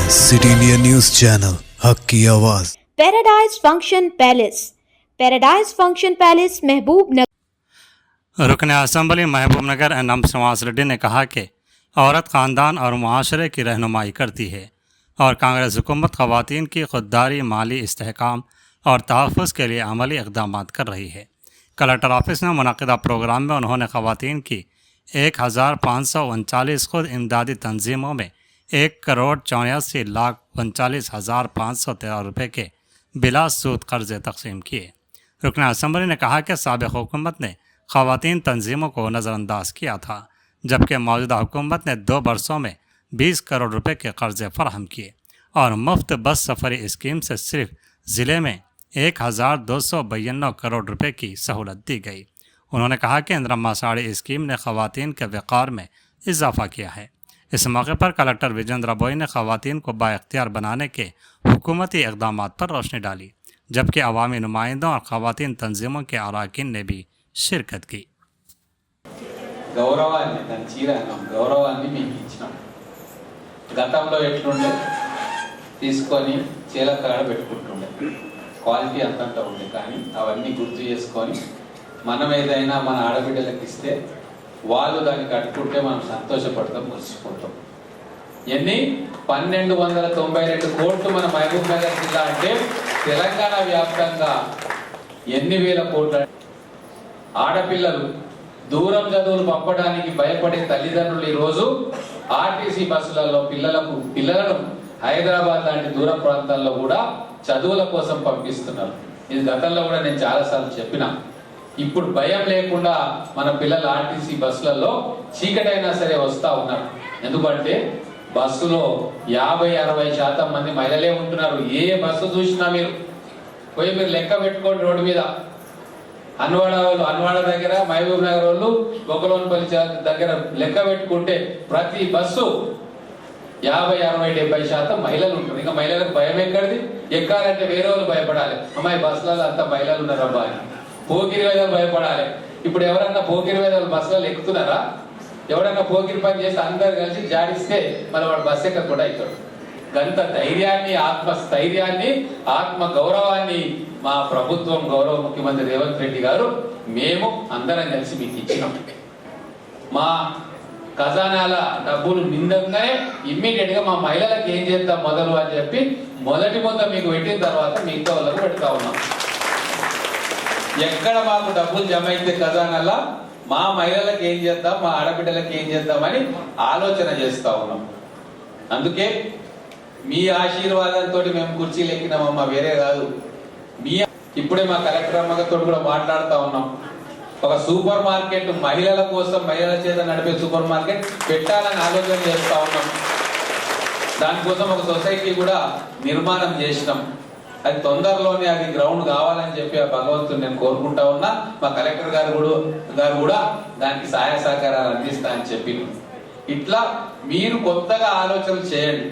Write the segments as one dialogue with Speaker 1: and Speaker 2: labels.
Speaker 1: City India news channel हक की आवाज।
Speaker 2: पैराडाइज फंक्शन पैलेस महबूब नगर।
Speaker 3: रुकन असम्बली महबूब नगर एनएम श्रीनिवास रेड्डी ने कहा कि औरत ख़ानदान और मुआशरे की रहनुमाई करती है और कांग्रेस हुकूमत ख़वातीन की खुददारी, माली इस्तेहकाम और तहफ़्फ़ुज़ के लिए अमली इक़दाम कर रही है। कलेक्टर ऑफिस में मुनक़िदा प्रोग्राम में उन्होंने ख़वातीन की 1539 खुद इमदादी तंजीमों में 1,84,39,513 रुपये के बिला सूद कर्ज़े तक़सीम किए। रुकन असम्बली ने कहा कि साबिक़ हुकूमत ने ख़वातीन तंजीमों को नज़रअंदाज किया था, जबकि मौजूदा हुकूमत ने 2 बरसों में 20 करोड़ रुपए के कर्ज़े फराहम किए और मुफ्त बस सफ़री स्कीम से सिर्फ ज़िले में 1,292 करोड़ रुपए की सहूलत दी गई। उन्होंने कहा कि इंदिरा साड़ी स्कीम ने ख़वातीन के वक़ार में इजाफ़ा किया है। इस मौके पर कलेक्टर विजेंद्र बोई ने ख़वातीन को बाइख्तियार बनाने के हुकूमती इक़दाम पर रोशनी डाली, जबकि अवामी नुमाइंदों और ख़वातीन तंजीमों के अरकान ने भी शिरकत की।
Speaker 4: గౌరవాన్ని మీకు ఇచ్చినాం. గతంలో ఎట్లుండే తీసుకొని చీలకాడ పెట్టుకుంటుండే, క్వాలిటీ అంతంతా ఉండే. కానీ అవన్నీ గుర్తు చేసుకొని మనం ఏదైనా మన ఆడబిడ్డలకు ఇస్తే వాళ్ళు దాన్ని కట్టుకుంటే మనం సంతోషపడతాం, మురిసిపోతాం. ఎన్ని 1292 కోట్లు మన మహబూబ్ నగర్ జిల్లా అంటే తెలంగాణ వ్యాప్తంగా ఎన్ని వేల కోట్ల ఆడపిల్లలు దూరం చదువులు పంపడానికి భయపడే తల్లిదండ్రులు ఈరోజు ఆర్టీసీ బస్సులలో పిల్లలను హైదరాబాద్ లాంటి దూర ప్రాంతాల్లో కూడా చదువుల కోసం పంపిస్తున్నారు. ఇది గతంలో కూడా నేను చాలాసార్లు చెప్పిన. ఇప్పుడు భయం లేకుండా మన పిల్లలు ఆర్టీసీ బస్సులలో చీకటైనా సరే వస్తూ ఉన్నారు. ఎందుకంటే బస్సులో 50-60% మంది మహిళలే ఉంటున్నారు. ఏ బస్సు చూసినా మీరు లెక్క పెట్టుకోండి. రోడ్డు మీద అన్వాడ దగ్గర, మహబూబ్ నగర్ వాళ్ళు, గోకలోన్పల్లి దగ్గర లెక్క పెట్టుకుంటే ప్రతి బస్సు 50-60-70% మహిళలు ఉంటారు. ఇంకా మహిళలకు భయం ఎక్కడిది? ఎక్కాలంటే వేరే వాళ్ళు భయపడాలి. అమ్మాయి బస్సులలో అంతా మహిళలు ఉన్నారు అబ్బాయి, పోకిరి వేదాలు భయపడాలి. ఇప్పుడు ఎవరన్నా పోకిరి వేదాలు బస్సులలో ఎక్కుతున్నారా? ఎవరన్నా పోకిరి పని చేసి అందరు కలిసి జాడిస్తే మన వాడు బస్సు ఎక్కకుండా అవుతాడు. గంత ధైర్యాన్ని, ఆత్మస్థైర్యాన్ని, ఆత్మ గౌరవాన్ని మా ప్రభుత్వం, గౌరవ ముఖ్యమంత్రి రేవంత్ రెడ్డి గారు, మేము అందరం కలిసి మీకు ఇచ్చినాం. మా ఖజానాల డబ్బులు నిందంగానే ఇమ్మీడియట్ గా మా మహిళలకు ఏం చేద్దాం మొదలు అని చెప్పి మొదటి మొత్తం మీకు పెట్టిన తర్వాత మిగతా వాళ్ళకు పెడతా ఉన్నాం. ఎక్కడ మాకు డబ్బులు జమ అయితే ఖజానాలా మా మహిళలకు ఏం చేద్దాం, మా ఆడబిడ్డలకు ఏం చేద్దామని ఆలోచన చేస్తా ఉన్నాం. అందుకే మీ ఆశీర్వాదంతో మేము కుర్చీలు ఎక్కినామమ్మా, వేరే కాదు. ఇప్పుడే మా కలెక్టర్ అమ్మగారితో కూడా మాట్లాడుతూ ఉన్నాం. ఒక సూపర్ మార్కెట్ మహిళల కోసం, మహిళల చేత నడిపే సూపర్ మార్కెట్ పెట్టాలని ఆలోచన చేస్తా ఉన్నాం. దానికోసం ఒక సొసైటీ కూడా నిర్మాణం చేసినాం. అది తొందరలోనే అది గ్రౌండ్ కావాలని చెప్పి ఆ భగవంతుని నేను కోరుకుంటా ఉన్నా. మా కలెక్టర్ గారు కూడా దానికి సహాయ సహకారాలు అందిస్తా అని చెప్పి. ఇట్లా మీరు కొత్తగా ఆలోచనలు చేయండి,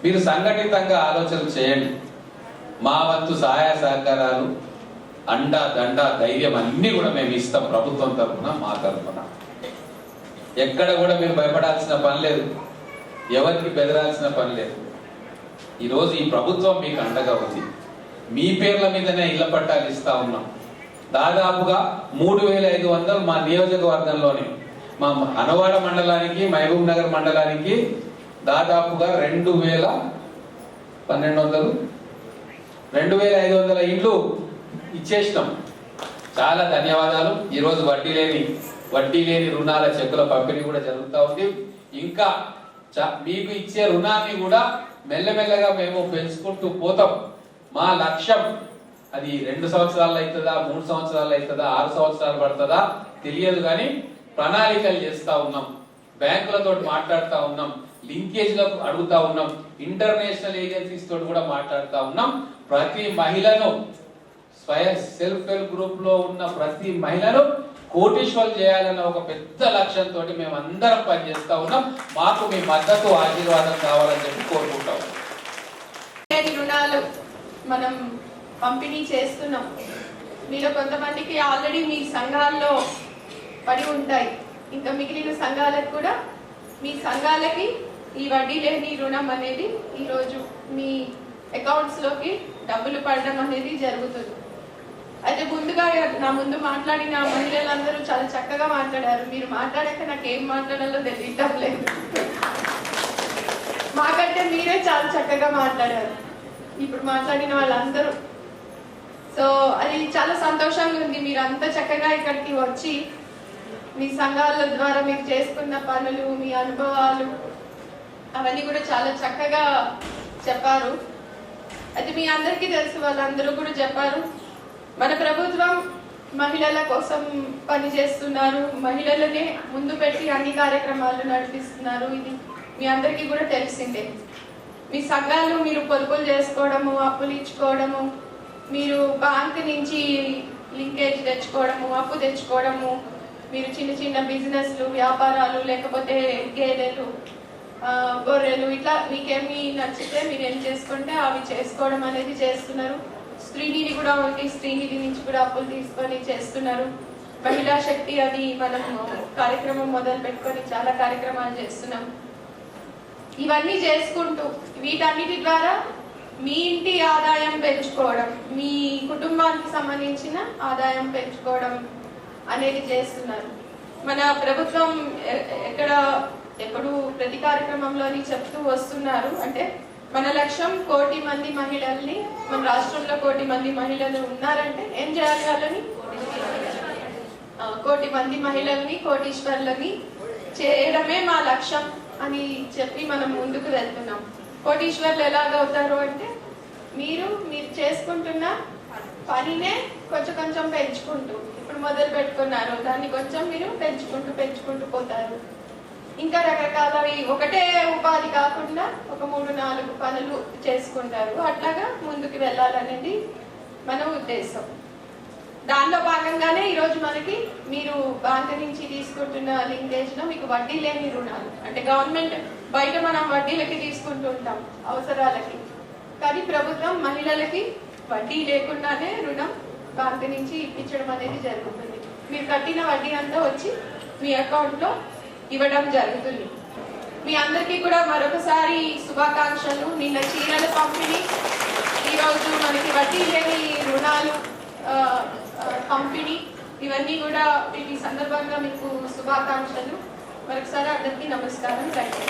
Speaker 4: మీరు సంఘటితంగా ఆలోచనలు చేయండి. మా వంతు సహాయ సహకారాలు, అండ దండ ధైర్యం అన్ని కూడా మేము ఇస్తాం. ప్రభుత్వం తరఫున, మా తరఫున ఎక్కడ కూడా మీరు భయపడాల్సిన పని లేదు, ఎవరికి బెదరాల్సిన పని లేదు. ఈరోజు ఈ ప్రభుత్వం మీకు అండగా ఉంది. మీ పేర్ల మీదనే ఇళ్ల పట్టాలు ఇస్తా ఉన్నాం. దాదాపుగా 3,500 మా నియోజకవర్గంలోనే, మా అనవాడ మండలానికి, మహబూబ్ నగర్ మండలానికి దాదాపుగా 2,500 ఇండ్లు ఇచ్చేసినాం. చాలా ధన్యవాదాలు. ఈరోజు వడ్డీ లేని రుణాల చెక్కుల పంపిణీ కూడా జరుగుతూ ఉంది. ఇంకా మీకు ఇచ్చే రుణాన్ని కూడా మెల్లమెల్లగా మేము పెంచుకుంటూ పోతాం. మా లక్ష్యం అది 2 సంవత్సరాలు అవుతుందా, 3 సంవత్సరాలు అవుతుందా, 6 సంవత్సరాలు పడుతుందా తెలియదు, కానీ ప్రణాళికలు చేస్తా ఉన్నాం. బ్యాంకులతో మాట్లాడుతూ ఉన్నాం, లింకేజ్లకు అడుగుతా ఉన్నాం, ఇంటర్నేషనల్ ఏజెన్సీస్ తోటి కూడా మాట్లాడుతూ ఉన్నాం. ప్రతి మహిళను, సెల్ఫ్ హెల్ప్ గ్రూప్ లో ఉన్న ప్రతి మహిళను కోటీశ్వరులు చేయాలన్న ఒక పెద్ద లక్ష్యంతో మేము అందరం పనిచేస్తా ఉన్నాం. మాకు మీ మద్దతు, ఆశీర్వాదం కావాలని చెప్పి కోరుకుంటాం.
Speaker 5: రుణాలు మనం పంపిణీ చేస్తున్నాం. మీలో కొంతమందికి ఆల్రెడీ మీ సంఘాల్లో పడి ఉంటాయి. ఇంకా మిగిలిన సంఘాలకు కూడా మీ సంఘాలకి ఈ వడ్డీ లేని రుణం అనేది ఈరోజు మీ అకౌంట్స్లోకి డబ్బులు పడడం అనేది జరుగుతుంది. అయితే ముందుగా నా ముందు మాట్లాడిన మహిళలందరూ చాలా చక్కగా మాట్లాడారు. మీరు మాట్లాడాక నాకు ఏం మాట్లాడాలో తెలియటం లేదు. మాకంటే మీరే చాలా చక్కగా మాట్లాడారు ఇప్పుడు మాట్లాడిన వాళ్ళందరూ. సో అది చాలా సంతోషంగా ఉంది. మీరు అంత చక్కగా ఇక్కడికి వచ్చి మీ సంఘాల ద్వారా మీరు చేసుకున్న పనులు, మీ అనుభవాలు అవన్నీ కూడా చాలా చక్కగా చెప్పారు. అది మీ అందరికీ తెలుసు, వాళ్ళందరూ కూడా చెప్పారు. మన ప్రభుత్వం మహిళల కోసం పనిచేస్తున్నారు, మహిళలనే ముందు పెట్టి అన్ని కార్యక్రమాలు నడిపిస్తున్నారు. ఇది మీ అందరికీ కూడా తెలిసిందే. మీ సంఘాలు మీరు పొదుపులు చేసుకోవడము, అప్పులు ఇచ్చుకోవడము, మీరు బ్యాంక్ నుంచి లింకేజ్ తెచ్చుకోవడము, అప్పు తెచ్చుకోవడము, మీరు చిన్న చిన్న బిజినెస్లు, వ్యాపారాలు, లేకపోతే గేదెలు, గొర్రెలు, ఇట్లా మీకేమి నచ్చితే మీరు ఏం చేసుకుంటే అవి చేసుకోవడం అనేది చేస్తున్నారు. స్త్రీనిధి కూడా ఉంది, స్త్రీనిధి నుంచి కూడా అప్పులు తీసుకొని చేస్తున్నారు. మహిళా శక్తి అది మనం కార్యక్రమం మొదలు పెట్టుకొని చాలా కార్యక్రమాలు చేస్తున్నాం. ఇవన్నీ చేసుకుంటూ వీటన్నిటి ద్వారా మీ ఇంటి ఆదాయం పెంచుకోవడం, మీ కుటుంబానికి సంబంధించిన ఆదాయం పెంచుకోవడం అనేది చేస్తున్నారు. మన ప్రభుత్వం ఎప్పుడు ప్రతి కార్యక్రమంలోని చెప్తూ వస్తున్నారు. అంటే మన లక్ష్యం 1 కోటి మంది మహిళల్ని, మన రాష్ట్రంలో 1 కోటి మంది మహిళలు ఉన్నారంటే ఏం చేయాలి? వాళ్ళని 1 కోటి మంది మహిళల్ని కోటీశ్వర్లని చేయడమే మా లక్ష్యం అని చెప్పి మనం ముందుకు వెళ్తున్నాం. కోటీశ్వర్లు ఎలాగవుతారు అంటే మీరు చేసుకుంటున్న పనినే కొంచెం పెంచుకుంటూ ఇప్పుడు మొదలు పెట్టుకున్నారు, దాన్ని కొంచెం మీరు పెంచుకుంటూ పోతారు. ఇంకా రకరకాలవి ఒకటే ఉపాధి కాకుండా ఒక 3-4 పనులు చేసుకుంటారు. అట్లాగా ముందుకు వెళ్ళాలనేది మన ఉద్దేశం. దానిలో భాగంగానే ఈరోజు మనకి మీరు బ్యాంక్ నుంచి తీసుకుంటున్న లింకేజ్లో మీకు వడ్డీ లేని రుణాలు, అంటే గవర్నమెంట్ బయట మనం వడ్డీలకి తీసుకుంటూ ఉంటాం అవసరాలకి, కానీ ప్రభుత్వం మహిళలకి వడ్డీ లేకుండానే రుణం బ్యాంక్ నుంచి ఇప్పించడం అనేది జరుగుతుంది. మీరు కట్టిన వడ్డీ అంతా వచ్చి మీ అకౌంట్లో ఇవ్వడం జరుగుతుంది. మీ అందరికీ కూడా మరొకసారి శుభాకాంక్షలు. నిన్న చీరల పంపిణీ, ఈరోజు మనకి వడ్డీ లేని రుణాలు పంపిణీ, ఇవన్నీ కూడా ఈ సందర్భంగా మీకు శుభాకాంక్షలు. మరొకసారి అందరికీ నమస్కారం. Thank you.